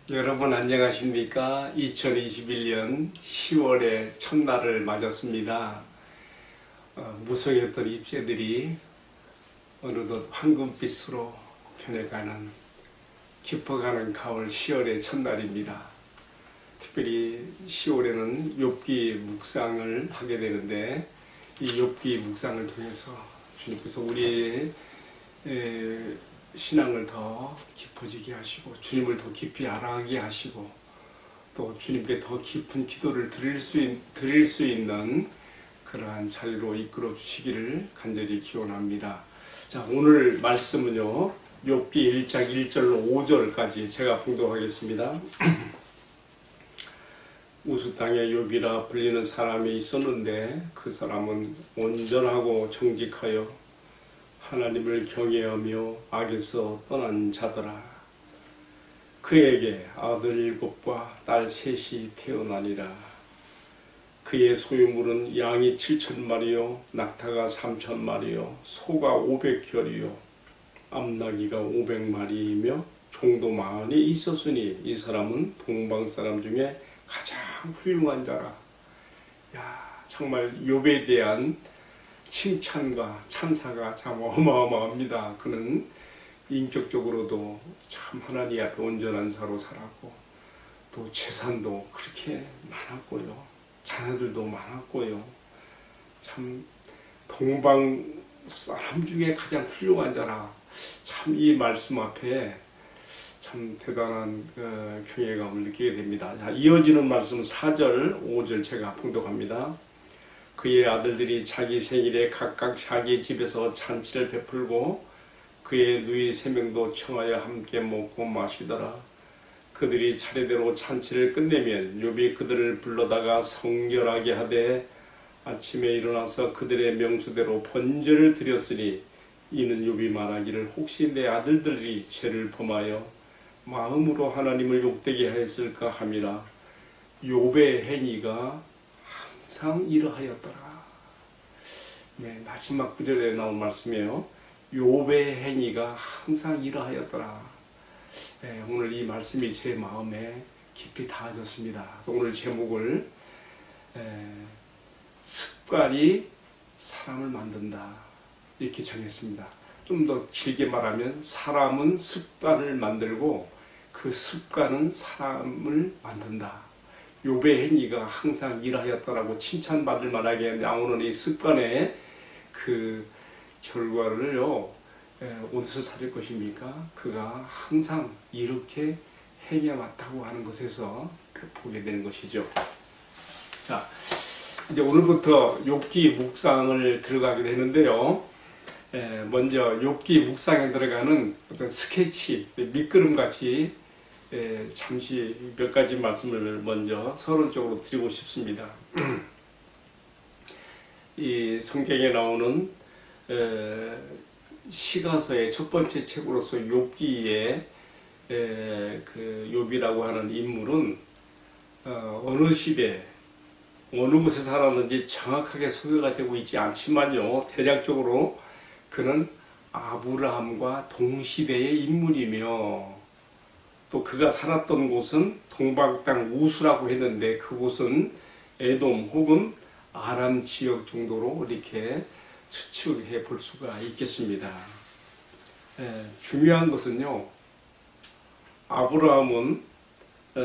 여러분 안녕하십니까? 2021년 10월의 첫날을 맞았습니다. 무성했던 잎새들이 어느덧 황금빛으로 변해가는 깊어가는 가을 10월의 첫날입니다. 특별히 10월에는 욥기 묵상을 하게 되는데 이 욥기 묵상을 통해서 주님께서 우리의 신앙을 더 깊어지게 하시고 주님을 더 깊이 알아가게 하시고 또 주님께 더 깊은 기도를 드릴 수 있는 그러한 자리로 이끌어 주시기를 간절히 기원합니다. 자, 오늘 말씀은요, 욥기 1장 1절로 5절까지 제가 봉독하겠습니다. 우수 땅에 욥이라 불리는 사람이 있었는데 그 사람은 온전하고 정직하여 하나님을 경외하며 악에서 떠난 자더라. 그에게 아들 7과 딸 3이 태어나니라. 그의 소유물은 양이 7,000마리요 낙타가 3,000마리요 소가 500결이요 암나귀가 500마리이며 종도 많이 있었으니 이 사람은 동방 사람 중에 가장 훌륭한 자라. 야, 정말 욥에 대한 칭찬과 찬사가 참 어마어마합니다. 그는 인격적으로도 참 하나님 앞에 온전한 자로 살았고 또 재산도 그렇게 많았고요. 자녀들도 많았고요. 참 동방 사람 중에 가장 훌륭한 자라. 참 이 말씀 앞에 참 대단한 경외감을 느끼게 됩니다. 자, 이어지는 말씀 4절, 5절 제가 봉독합니다. 그의 아들들이 자기 생일에 각각 자기 집에서 잔치를 베풀고 그의 누이 3명도 청하여 함께 먹고 마시더라. 그들이 차례대로 잔치를 끝내면 욥이 그들을 불러다가 성결하게 하되 아침에 일어나서 그들의 명수대로 번제를 드렸으니 이는 욥이 말하기를 혹시 내 아들들이 죄를 범하여 마음으로 하나님을 욕되게 하였을까 함이라. 욥의 행위가 항상 이러하였더라. 네, 마지막 구절에 나온 말씀이에요. 욥의 행위가 항상 이러하였더라. 네, 오늘 이 말씀이 제 마음에 깊이 닿아졌습니다. 오늘 제목을 습관이 사람을 만든다 이렇게 정했습니다. 좀 더 길게 말하면 사람은 습관을 만들고 그 습관은 사람을 만든다. 욥의 행위가 항상 일하였다라고 칭찬받을 만하게 나오는 이 습관의 그 결과를요, 어디서 찾을 것입니까? 그가 항상 이렇게 행해왔다고 하는 것에서 보게 되는 것이죠. 자, 이제 오늘부터 욥기 묵상을 들어가게 되는데요. 먼저 욥기 묵상에 들어가는 어떤 스케치, 밑그림같이 잠시 몇 가지 말씀을 먼저 서론적으로 드리고 싶습니다. 이 성경에 나오는 시가서의 첫 번째 책으로서 욥기의 그 욥이라고 하는 인물은 어느 시대 어느 곳에 살았는지 정확하게 소개가 되고 있지 않지만요, 대략적으로 그는 아브라함과 동시대의 인물이며 또 그가 살았던 곳은 동방 땅 우수라고 했는데 그곳은 에돔 혹은 아람 지역 정도로 이렇게 추측해 볼 수가 있겠습니다. 중요한 것은요, 아브라함은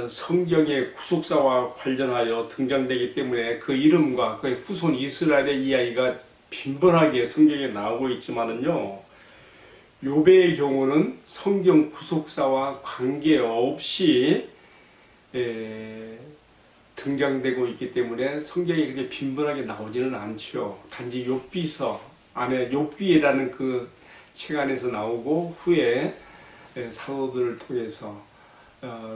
성경의 구속사와 관련하여 등장되기 때문에 그 이름과 그의 후손 이스라엘의 이야기가 빈번하게 성경에 나오고 있지만은요, 욥의 경우는 성경 구속사와 관계없이 등장되고 있기 때문에 성경이 그렇게 빈번하게 나오지는 않죠. 단지 욥기서 안에 욥기라는 그 책 안에서 나오고 후에 사도들을 통해서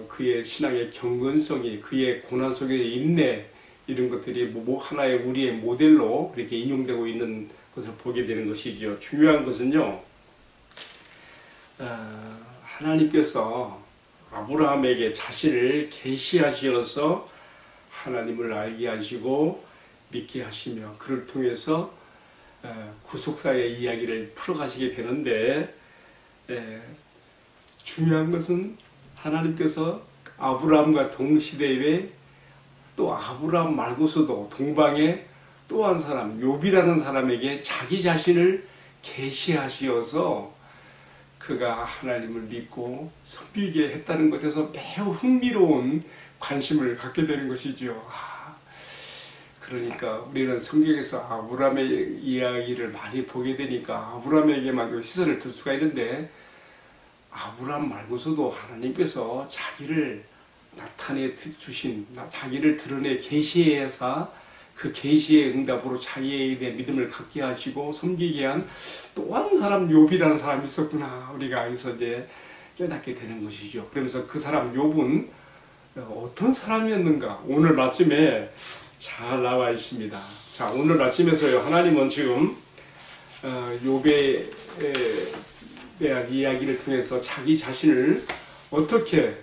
그의 신앙의 경건성이 그의 고난 속의 인내 이런 것들이 하나의 우리의 모델로 그렇게 인용되고 있는 것을 보게 되는 것이죠. 중요한 것은요, 하나님께서 아브라함에게 자신을 계시하시어서 하나님을 알게 하시고 믿게 하시며 그를 통해서 구속사의 이야기를 풀어가시게 되는데 중요한 것은 하나님께서 아브라함과 동시대에 또 아브라함 말고서도 동방에 또 한 사람 욥이라는 사람에게 자기 자신을 계시하시어서 그가 하나님을 믿고 섬기게 했다는 것에서 매우 흥미로운 관심을 갖게 되는 것이죠. 그러니까 우리는 성경에서 아브라함의 이야기를 많이 보게 되니까 아브라함에게만 시선을 둘 수가 있는데, 아브라함 말고서도 하나님께서 자기를 나타내 주신, 자기를 드러내 계시해서 그 계시의 응답으로 자기에 대한 믿음을 갖게 하시고 섬기게 한 또 한 사람 욥이라는 사람이 있었구나, 우리가 여기서 이제 깨닫게 되는 것이죠. 그러면서 그 사람 욥은 어떤 사람이었는가 오늘 말씀에 잘 나와 있습니다. 자, 오늘 말씀에서요, 하나님은 지금 욥에 대한 이야기를 통해서 자기 자신을 어떻게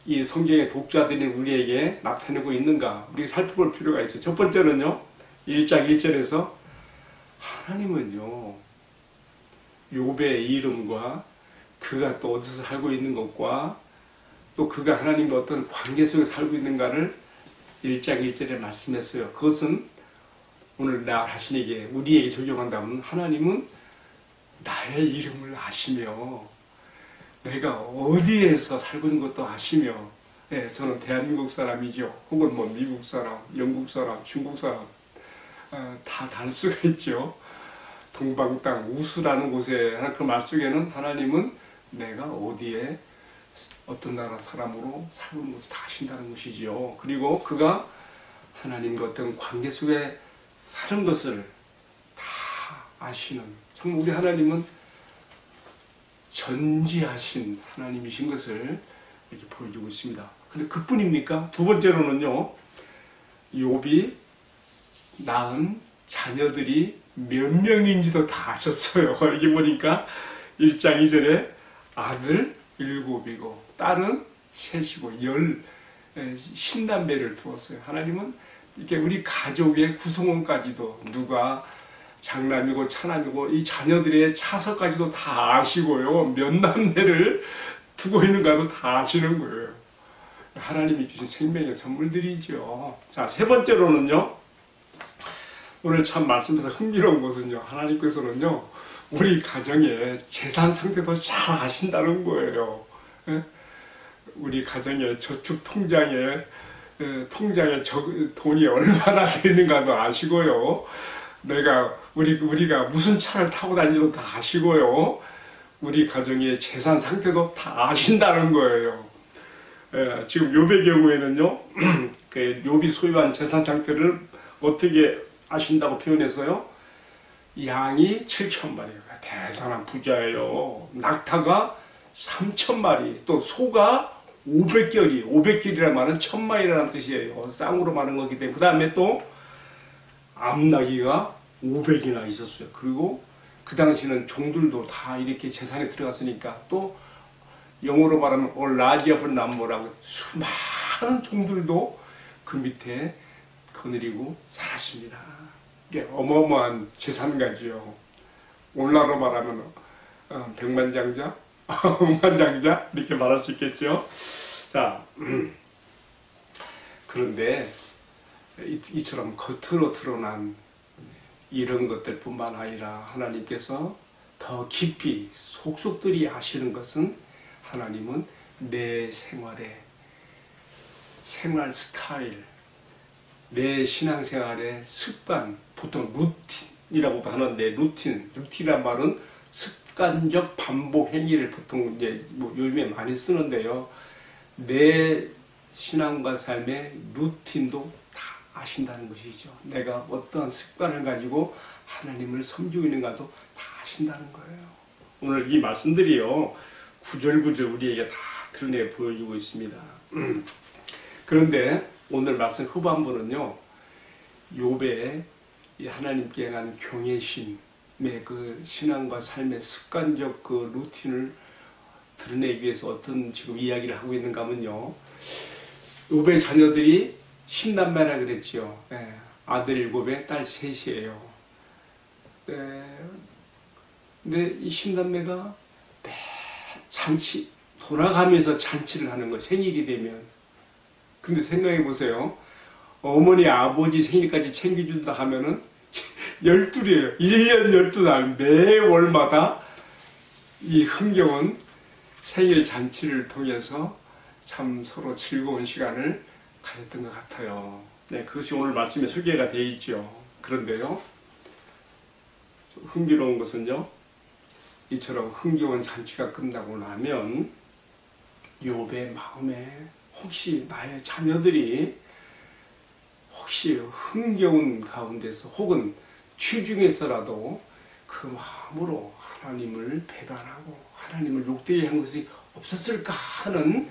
이 성경의 독자들인 우리에게 나타내고 있는가, 우리가 살펴볼 필요가 있어요. 첫 번째는요, 1장 1절에서 하나님은요, 욥의 이름과 그가 또 어디서 살고 있는 것과 또 그가 하나님과 어떤 관계 속에 살고 있는가를 1장 1절에 말씀했어요. 그것은 오늘 나 자신에게, 우리에게 적용한다면 하나님은 나의 이름을 아시며 내가 어디에서 살고 있는 것도 아시며, 저는 대한민국 사람이죠. 혹은 뭐 미국 사람, 영국 사람, 중국 사람, 다 다를 수가 있죠. 동방 땅 우수라는 곳에 그 말 속에는 하나님은 내가 어디에 어떤 나라 사람으로 살고 있는 것도 다 아신다는 것이죠. 그리고 그가 하나님과 어떤 관계 속에 사는 것을 다 아시는, 정말 우리 하나님은 전지하신 하나님이신 것을 이렇게 보여주고 있습니다. 근데 그뿐입니까? 두 번째로는요, 욥이 낳은 자녀들이 몇 명인지도 다 아셨어요. 여기 보니까 1장 2절에 아들 7이고 딸은 3이고 10남매를 두었어요. 하나님은 이렇게 우리 가족의 구성원까지도, 누가 장남이고 차남이고 이 자녀들의 차서까지도 다 아시고요, 몇 남매를 두고 있는가도 다 아시는 거예요. 하나님이 주신 생명의 선물들이죠. 자, 세 번째로는요, 오늘 참 말씀에서 흥미로운 것은요, 하나님께서는요 우리 가정의 재산 상태도 잘 아신다는 거예요. 우리 가정의 저축 통장에 돈이 얼마나 되는가도 아시고요, 우리가 무슨 차를 타고 다니는지도 다 아시고요, 우리 가정의 재산 상태도 다 아신다는 거예요. 지금 욥의 경우에는요, 그 욥이 소유한 재산 상태를 어떻게 아신다고 표현해서요, 양이 7,000마리, 대단한 부자예요. 낙타가 3,000마리, 또 소가 500결이, 500결이라는 말은 1,000마리라는 뜻이에요. 쌍으로 말하는 거기 때문에. 그 다음에 또 암나귀가 500이나 있었어요. 그리고 그 당시는 종들도 다 이렇게 재산에 들어갔으니까, 또 영어로 말하면 all large of number라고 수많은 종들도 그 밑에 거느리고 살았습니다. 이게 어마어마한 재산가지요. 오늘날로 말하면 백만장자, 억만장자 이렇게 말할 수 있겠죠. 자, 그런데 이처럼 겉으로 드러난 이런 것들뿐만 아니라 하나님께서 더 깊이 속속들이 아시는 것은, 하나님은 내 생활 스타일, 내 신앙생활의 습관, 보통 루틴이라고 하는데, 루틴이란 말은 습관적 반복 행위를 보통 이제 요즘에 많이 쓰는데요, 내 신앙과 삶의 루틴도 다 아신다는 것이죠. 내가 어떤 습관을 가지고 하나님을 섬기고 있는가도 다 아신다는 거예요. 오늘 이 말씀들이요, 구절구절 우리에게 다 드러내 보여주고 있습니다. 그런데 오늘 말씀 후반부는요, 욥의 하나님께 향한 경외심의 그 신앙과 삶의 습관적 그 루틴을 드러내기 위해서 어떤 지금 이야기를 하고 있는가 하면요, 욥의 자녀들이 10남매라 그랬죠. 아들 7에 딸 3이에요. 근데 이 10남매가 잔치 돌아가면서 잔치를 하는 거, 생일이 되면. 근데 생각해 보세요. 어머니, 아버지 생일까지 챙겨준다 하면은 12이에요. 1년 12날 매월마다 이 흥겨운 생일 잔치를 통해서 참 서로 즐거운 시간을 가졌던 것 같아요. 네, 그것이 오늘 말씀에 소개가 되어 있죠. 그런데요, 흥미로운 것은요, 이처럼 흥겨운 잔치가 끝나고 나면 욥의 마음에 혹시 나의 자녀들이 혹시 흥겨운 가운데서 혹은 취중에서라도 그 마음으로 하나님을 배반하고 하나님을 욕되게 한 것이 없었을까 하는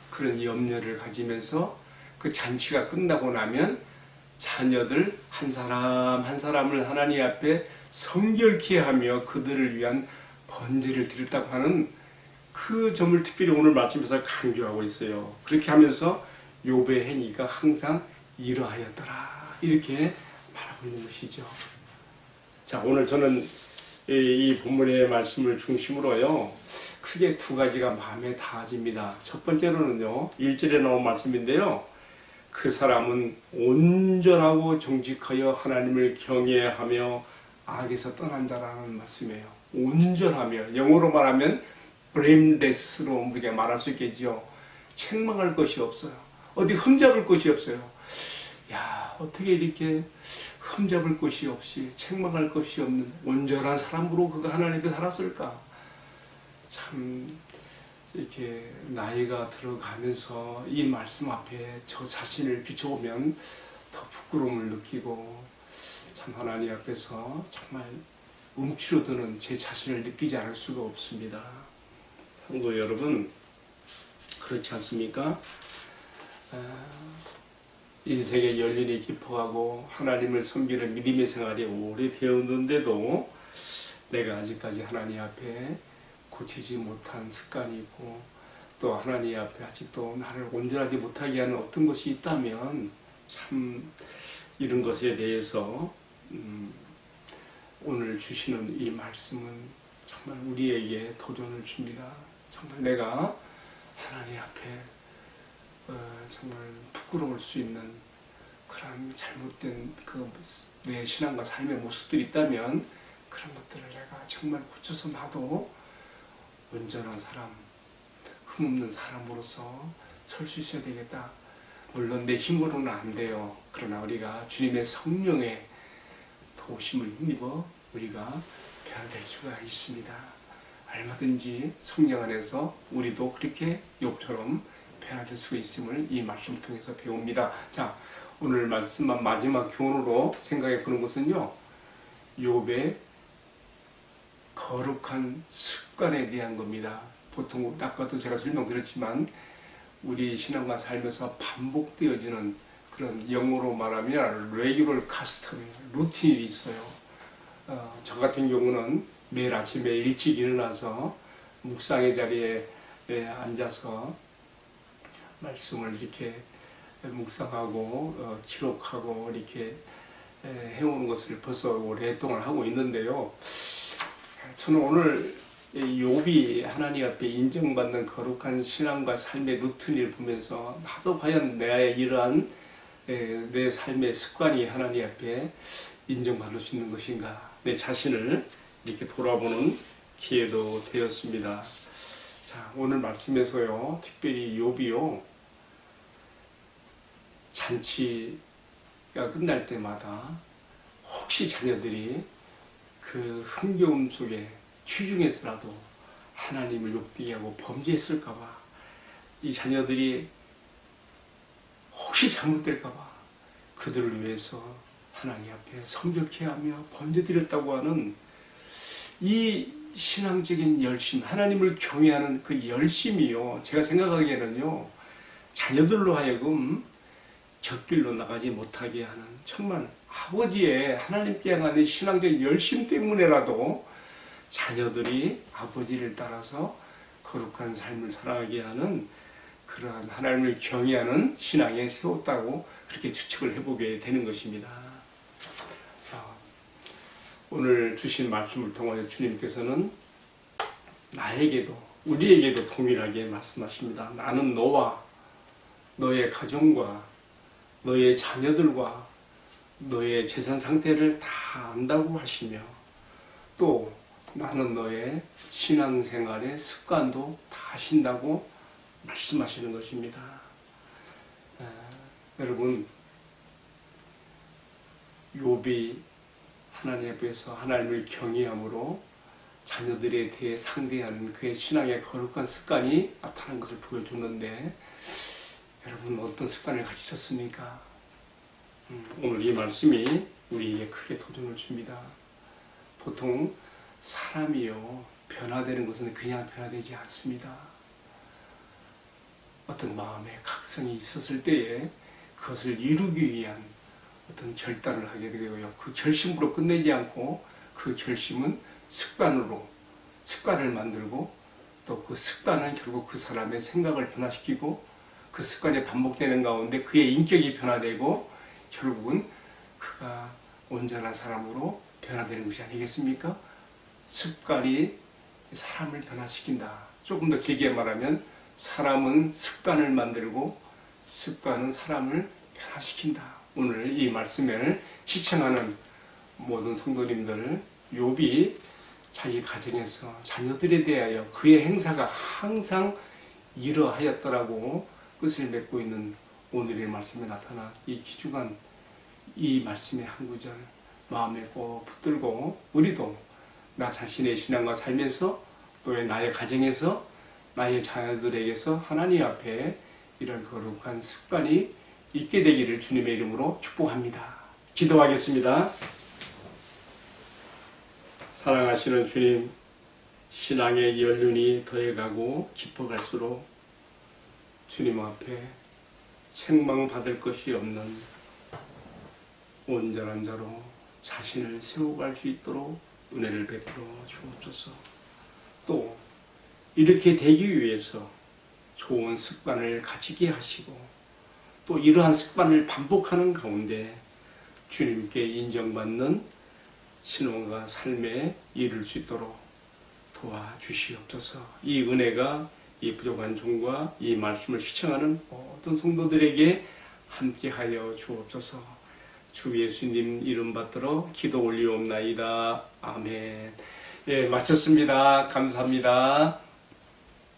그런 염려를 가지면서 그 잔치가 끝나고 나면 자녀들 한 사람 한 사람을 하나님 앞에 성결케 하며 그들을 위한 번제를 드렸다고 하는 그 점을 특별히 오늘 말씀에서 강조하고 있어요. 그렇게 하면서 욥의 행위가 항상 이러하였더라, 이렇게 말하고 있는 것이죠. 자, 오늘 저는 이 본문의 말씀을 중심으로요, 크게 두 가지가 마음에 닿아집니다. 첫 번째로는요, 1절에 나온 말씀인데요, 그 사람은 온전하고 정직하여 하나님을 경외하며 악에서 떠난 자라는 말씀이에요. 온전하며, 영어로 말하면 blameless로 우리가 말할 수 있겠죠. 책망할 것이 없어요. 어디 흠잡을 것이 없어요. 야, 어떻게 이렇게 흠잡을 것이 없이 책망할 것이 없는 온전한 사람으로 그가 하나님 앞에 살았을까? 참 이렇게 나이가 들어가면서 이 말씀 앞에 저 자신을 비춰보면 더 부끄러움을 느끼고 참 하나님 앞에서 정말 움츠러드는 제 자신을 느끼지 않을 수가 없습니다. 성도 여러분, 그렇지 않습니까? 인생의 연륜이 깊어가고 하나님을 섬기는 믿음의 생활이 오래되었는데도 내가 아직까지 하나님 앞에 고치지 못한 습관이 있고 또 하나님 앞에 아직도 나를 온전하지 못하게 하는 어떤 것이 있다면 참 이런 것에 대해서 오늘 주시는 이 말씀은 정말 우리에게 도전을 줍니다. 정말 내가 하나님 앞에 정말 부끄러울 수 있는 그런 잘못된 내 신앙과 삶의 모습들이 있다면 그런 것들을 내가 정말 고쳐서 나도 온전한 사람, 흠없는 사람으로서 설 수 있어야 되겠다. 물론 내 힘으로는 안 돼요. 그러나 우리가 주님의 성령의 도우심을 힘입어 우리가 변화될 수가 있습니다. 얼마든지 성령 안에서 우리도 그렇게 욥처럼 변화될 수 있음을 이 말씀을 통해서 배웁니다. 자, 오늘 말씀만 마지막 교훈으로 생각해 보는 것은요, 욥의 거룩한 습관에 대한 겁니다. 보통 아까도 제가 설명드렸지만 우리 신앙과 삶에서 반복되어지는 그런 영어로 말하면 regular custom, 루틴이 있어요. 저 같은 경우는 매일 아침에 일찍 일어나서 묵상의 자리에 앉아서 말씀을 이렇게 묵상하고 기록하고 이렇게 해오는 것을 벌써 오랫동안 하고 있는데요. 저는 오늘 욥이 하나님 앞에 인정받는 거룩한 신앙과 삶의 루틴을 보면서 나도 과연 내 이러한 내 삶의 습관이 하나님 앞에 인정받을 수 있는 것인가, 내 자신을 이렇게 돌아보는 기회도 되었습니다. 자, 오늘 말씀에서요, 특별히 욥이요, 잔치가 끝날 때마다 혹시 자녀들이 그 흥겨움 속에 취중에서라도 하나님을 욕되게 하고 범죄했을까봐, 이 자녀들이 혹시 잘못될까봐 그들을 위해서 하나님 앞에 성결케 하며 번제드렸다고 하는 이 신앙적인 열심, 하나님을 경외하는 그 열심이요, 제가 생각하기에는요, 자녀들로 하여금 곁길로 나가지 못하게 하는 정말 아버지의 하나님께 향하는 신앙적인 열심 때문에라도 자녀들이 아버지를 따라서 거룩한 삶을 살아가게 하는 그러한 하나님을 경외하는 신앙에 세웠다고 그렇게 추측을 해보게 되는 것입니다. 오늘 주신 말씀을 통하여 주님께서는 나에게도 우리에게도 동일하게 말씀하십니다. 나는 너와 너의 가정과 너의 자녀들과 너의 재산 상태를 다 안다고 하시며 또 나는 너의 신앙생활의 습관도 다 아신다고 말씀하시는 것입니다. 여러분, 욥이 하나님 앞에서 하나님을 경외함으로 자녀들에 대해 상대하는 그의 신앙의 거룩한 습관이 나타난 것을 보여줬는데 여러분 어떤 습관을 가지셨습니까? 오늘 이 말씀이 우리에게 크게 도전을 줍니다. 보통 사람이요 변화되는 것은 그냥 변화되지 않습니다. 어떤 마음에 각성이 있었을 때에 그것을 이루기 위한 어떤 결단을 하게 되고요. 그 결심으로 끝내지 않고 그 결심은 습관을 만들고 또 그 습관은 결국 그 사람의 생각을 변화시키고 그 습관이 반복되는 가운데 그의 인격이 변화되고 결국은 그가 온전한 사람으로 변화되는 것이 아니겠습니까? 습관이 사람을 변화시킨다. 조금 더 길게 말하면 사람은 습관을 만들고 습관은 사람을 변화시킨다. 오늘 이 말씀을 시청하는 모든 성도님들, 욥이 자기 가정에서 자녀들에 대하여 그의 행사가 항상 이러하였더라고 끝을 맺고 있는 오늘의 말씀에 나타나 이 귀중한 이 말씀의 한 구절 마음에 꼭 붙들고 우리도 나 자신의 신앙과 삶에서 또 나의 가정에서 나의 자녀들에게서 하나님 앞에 이런 거룩한 습관이 있게 되기를 주님의 이름으로 축복합니다. 기도하겠습니다. 사랑하시는 주님, 신앙의 연륜이 더해가고 깊어갈수록 주님 앞에 책망받을 것이 없는 온전한 자로 자신을 세워갈 수 있도록 은혜를 베풀어 주옵소서. 또 이렇게 되기 위해서 좋은 습관을 가지게 하시고 또 이러한 습관을 반복하는 가운데 주님께 인정받는 신앙과 삶에 이룰 수 있도록 도와주시옵소서. 이 은혜가 이 부족한 종과 이 말씀을 시청하는 모든 성도들에게 함께하여 주옵소서. 주 예수님 이름 받들어 기도 올리옵나이다. 아멘. 예, 마쳤습니다. 감사합니다.